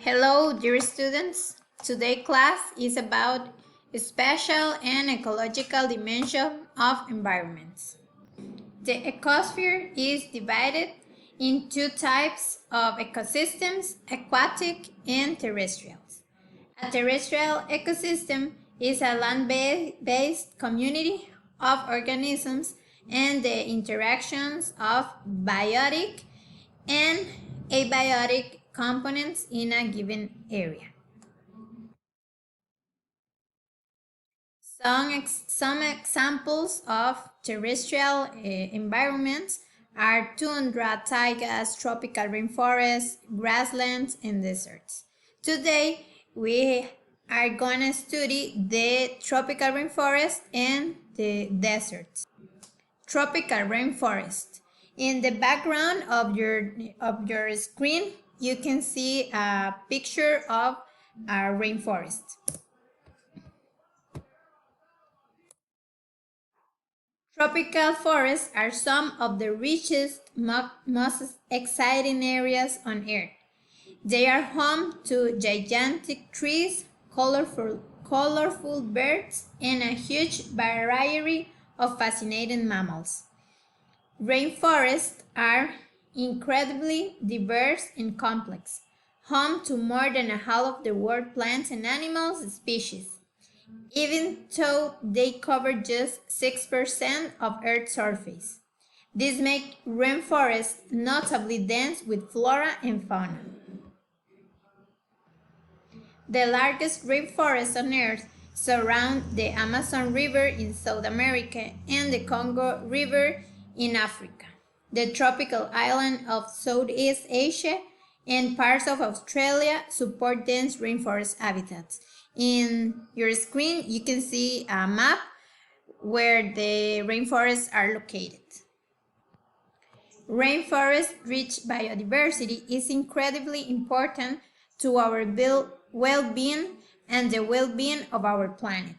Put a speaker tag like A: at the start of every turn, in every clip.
A: Hello, dear students. Today's class is about spatial and ecological dimension of environments. The ecosphere is divided in two types of ecosystems, aquatic and terrestrial. A terrestrial ecosystem is a land-based community of organisms and the interactions of biotic and abiotic components in a given area. Some examples of terrestrial environments are tundra, taigas, tropical rainforests, grasslands, and deserts. Today, we are going to study the tropical rainforest and the deserts. Tropical rainforest. In the background of your screen, you can see a picture of a rainforest. Tropical forests are some of the richest, most exciting areas on Earth. They are home to gigantic trees, colorful birds, and a huge variety of fascinating mammals. Rainforests are incredibly diverse and complex, home to more than half of the world's plants and animals species, even though they cover just 6% of Earth's surface. This makes rainforests notably dense with flora and fauna. The largest rainforests on Earth surround the Amazon River in South America and the Congo River in Africa, the tropical island of Southeast Asia, and parts of Australia support dense rainforest habitats. In your screen, you can see a map where the rainforests are located. Rainforest-rich biodiversity is incredibly important to our well-being and the well-being of our planet.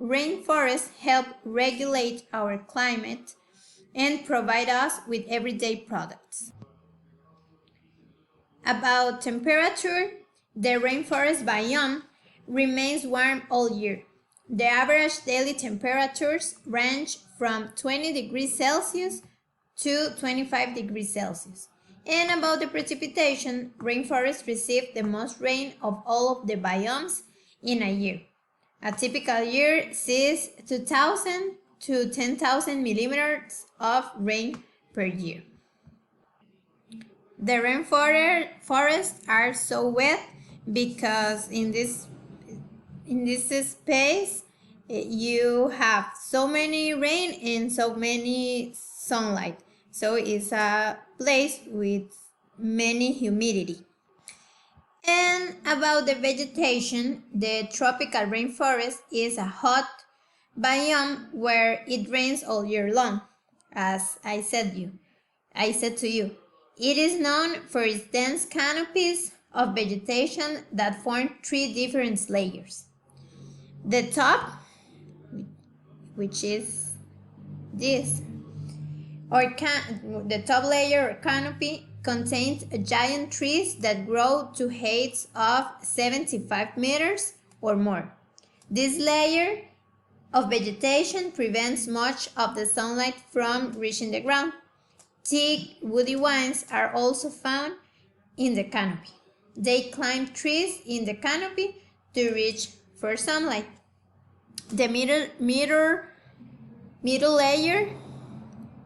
A: Rainforests help regulate our climate and provide us with everyday products. About temperature, the rainforest biome remains warm all year. The average daily temperatures range from 20 degrees Celsius to 25 degrees Celsius. And about the precipitation, rainforests receive the most rain of all of the biomes in a year. A typical year sees 2,000 to 10,000 millimeters of rain per year. The rainforests are so wet because in this space you have so many rain and so many sunlight, so it's a place with many humidity. And about the vegetation, the tropical rainforest is a hot biome where it rains all year long. As I said to you, it is known for its dense canopies of vegetation that form three different layers. The top, which is this, the top layer or canopy contains giant trees that grow to heights of 75 meters or more. This layer of vegetation prevents much of the sunlight from reaching the ground. Thick, woody vines are also found in the canopy. They climb trees in the canopy to reach for sunlight. The middle layer,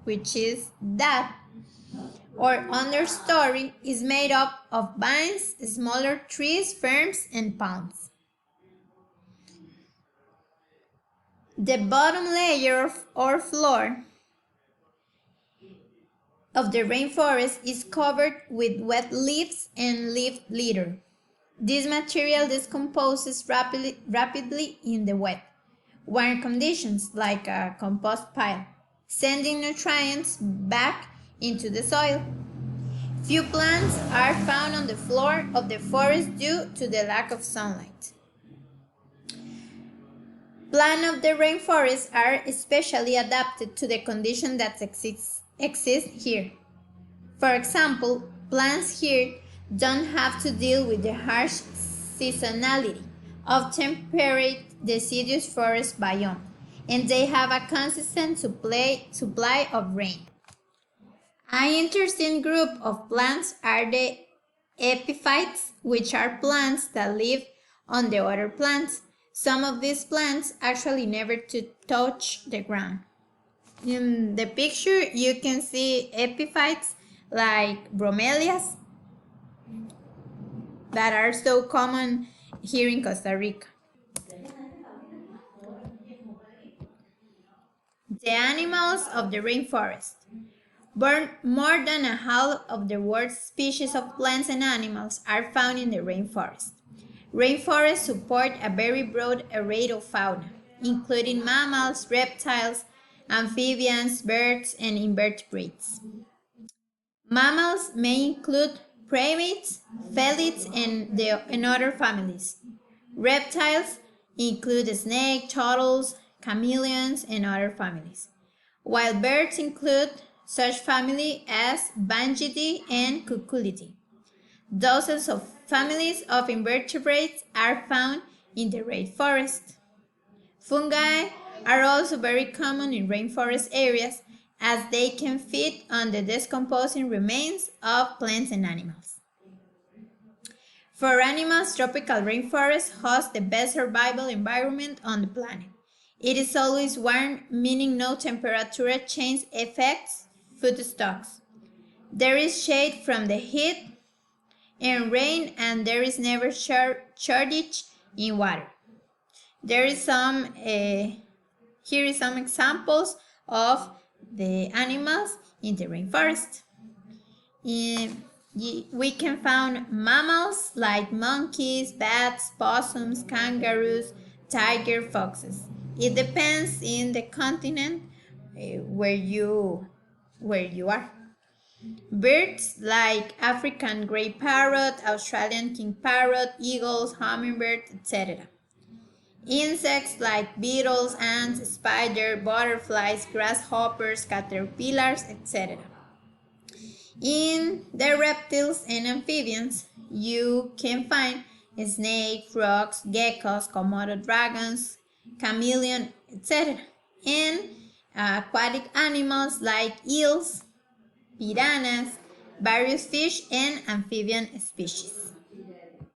A: which is that, or understory, is made up of vines, smaller trees, ferns, and palms. The bottom layer or floor of the rainforest is covered with wet leaves and leaf litter. This material decomposes rapidly in the wet, warm conditions like a compost pile, sending nutrients back into the soil. Few plants are found on the floor of the forest due to the lack of sunlight. Plants of the rainforest are especially adapted to the conditions that exist here. For example, plants here don't have to deal with the harsh seasonality of temperate deciduous forest biome, and they have a consistent supply of rain. An interesting group of plants are the epiphytes, which are plants that live on the other plants. Some of these plants actually never to touch the ground. In the picture, you can see epiphytes like bromelias that are so common here in Costa Rica. The animals of the rainforest. More than a half of the world's species of plants and animals are found in the rainforest. Rainforests support a very broad array of fauna, including mammals, reptiles, amphibians, birds, and invertebrates. Mammals may include primates, felids, and other families. Reptiles include snakes, turtles, chameleons, and other families, while birds include such families as Bangidae and Cuculidae. Dozens of families of invertebrates are found in the rainforest. Fungi are also very common in rainforest areas as they can feed on the decomposing remains of plants and animals. For animals, tropical rainforests host the best survival environment on the planet. It is always warm, meaning no temperature change affects food stocks. There is shade from the heat and rain, and there is never shortage in water. Here is some examples of the animals in the rainforest. We can find mammals like monkeys, bats, possums, kangaroos, tiger, foxes. It depends in the continent where you are. Birds like African grey parrot, Australian king parrot, eagles, hummingbird, etc. Insects like beetles, ants, spiders, butterflies, grasshoppers, caterpillars, etc. In the reptiles and amphibians, you can find snakes, frogs, geckos, Komodo dragons, chameleon, etc. And aquatic animals like eels, piranhas, various fish, and amphibian species.